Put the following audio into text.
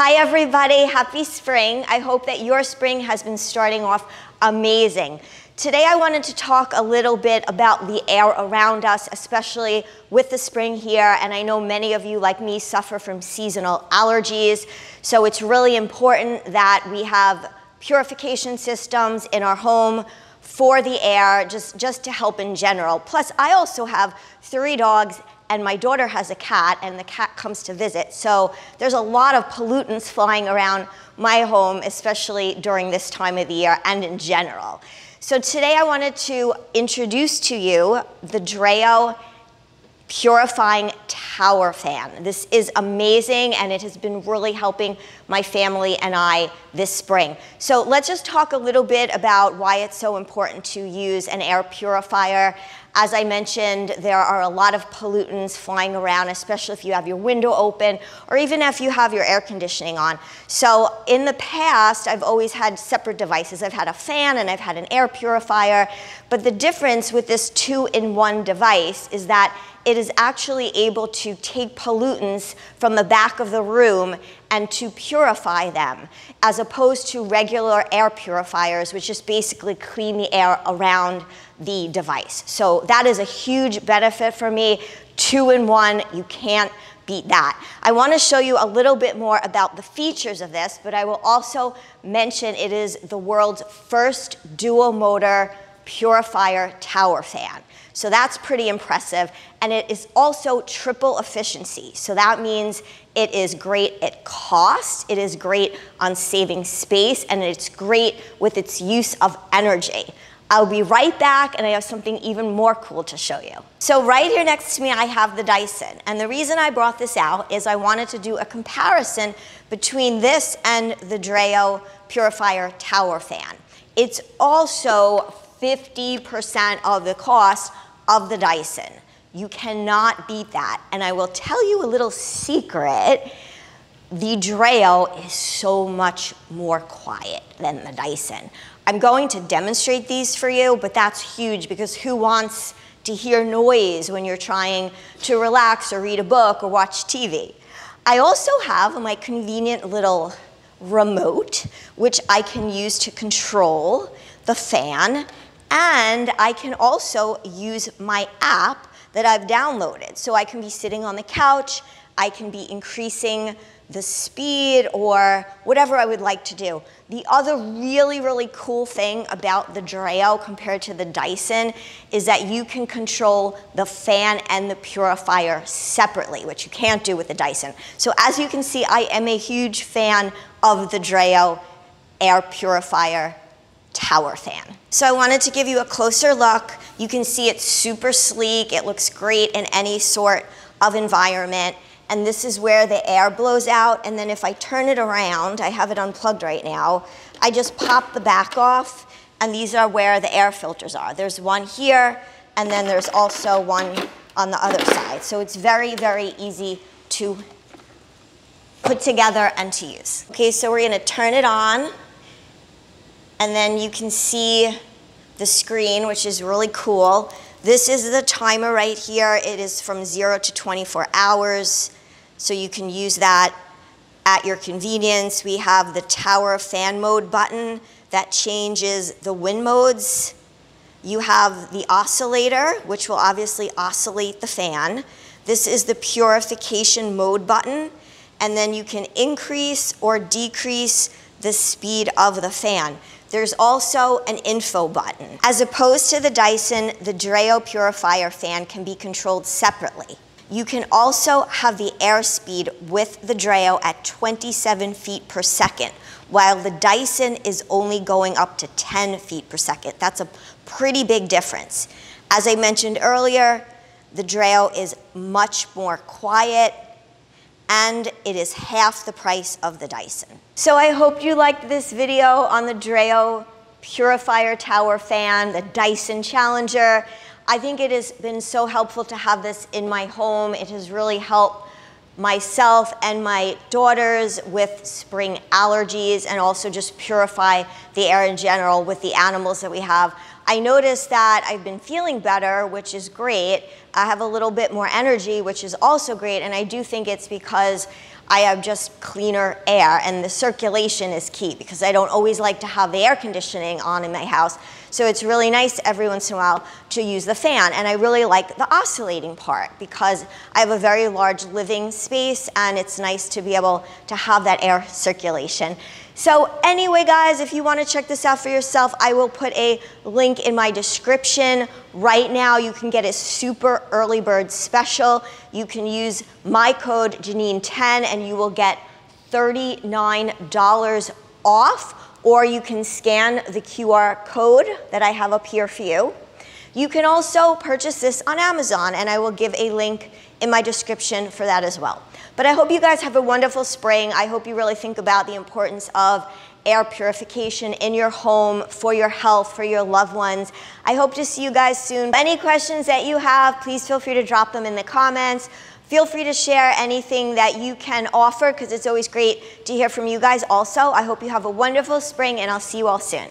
Hi everybody, happy spring. I hope that your spring has been starting off amazing. Today I wanted to talk a little bit about the air around us, especially with the spring here, and I know many of you like me suffer from seasonal allergies, so it's really important that we have purification systems in our home for the air, just to help in general. Plus, I also have 3 dogs and my daughter has a cat, and the cat comes to visit. So there's a lot of pollutants flying around my home, especially during this time of the year and in general. So today I wanted to introduce to you the DREO Purifying Tower Fan. This is amazing, and it has been really helping my family and I this spring. So let's just talk a little bit about why it's so important to use an air purifier. As I mentioned, there are a lot of pollutants flying around, especially if you have your window open or even if you have your air conditioning on. So in the past, I've always had separate devices. I've had a fan and I've had an air purifier, but the difference with this 2-in-1 device is that it is actually able to take pollutants from the back of the room and to purify them, as opposed to regular air purifiers, which just basically clean the air around the device. So that is a huge benefit for me. 2-in-1, you can't beat that. I want to show you a little bit more about the features of this, but I will also mention it is the world's first dual motor purifier tower fan. So that's pretty impressive, and it is also triple efficiency. So that means it is great at cost, it is great on saving space, and it's great with its use of energy. I'll be right back, and I have something even more cool to show you. So right here next to me, I have the Dyson, and the reason I brought this out is I wanted to do a comparison between this and the DREO Purifier Tower Fan. It's also 50% of the cost of the Dyson. You cannot beat that. And I will tell you a little secret. The DREO is so much more quiet than the Dyson. I'm going to demonstrate these for you, but that's huge because who wants to hear noise when you're trying to relax or read a book or watch TV? I also have my convenient little remote, which I can use to control the fan. And I can also use my app that I've downloaded. So I can be sitting on the couch, I can be increasing the speed or whatever I would like to do. The other really cool thing about the DREO compared to the Dyson is that you can control the fan and the purifier separately, which you can't do with the Dyson. So as you can see, I am a huge fan of the DREO air purifier tower fan. So I wanted to give you a closer look. You can see it's super sleek. It looks great in any sort of environment. And this is where the air blows out. And then if I turn it around, I have it unplugged right now, I just pop the back off, and these are where the air filters are. There's one here, and then there's also one on the other side. So it's very easy to put together and to use. Okay, so we're gonna turn it on. And then you can see the screen, which is really cool. This is the timer right here. It is from 0 to 24 hours, so you can use that at your convenience. We have the tower fan mode button that changes the wind modes. You have the oscillator, which will obviously oscillate the fan. This is the purification mode button, and then you can increase or decrease the speed of the fan. There's also an info button. As opposed to the Dyson, the DREO Purifier fan can be controlled separately. You can also have the airspeed with the DREO at 27 feet per second, while the Dyson is only going up to 10 feet per second. That's a pretty big difference. As I mentioned earlier, the DREO is much more quiet, and it is half the price of the Dyson. So I hope you liked this video on the DREO Purifier Tower Fan, the Dyson Challenger. I think it has been so helpful to have this in my home. It has really helped myself and my daughters with spring allergies, and also just purify the air in general with the animals that we have. I noticed that I've been feeling better, which is great. I have a little bit more energy, which is also great, and I do think it's because I have just cleaner air, and the circulation is key because I don't always like to have the air conditioning on in my house. So it's really nice every once in a while to use the fan. And I really like the oscillating part because I have a very large living space and it's nice to be able to have that air circulation. So anyway, guys, if you want to check this out for yourself, I will put a link in my description. Right now, you can get a super early bird special. You can use my code Janine10 and you will get $39 off, or you can scan the QR code that I have up here for you. You can also purchase this on Amazon, and I will give a link in my description for that as well. But I hope you guys have a wonderful spring. I hope you really think about the importance of air purification in your home, for your health, for your loved ones. I hope to see you guys soon. Any questions that you have, please feel free to drop them in the comments. Feel free to share anything that you can offer because it's always great to hear from you guys also. I hope you have a wonderful spring, and I'll see you all soon.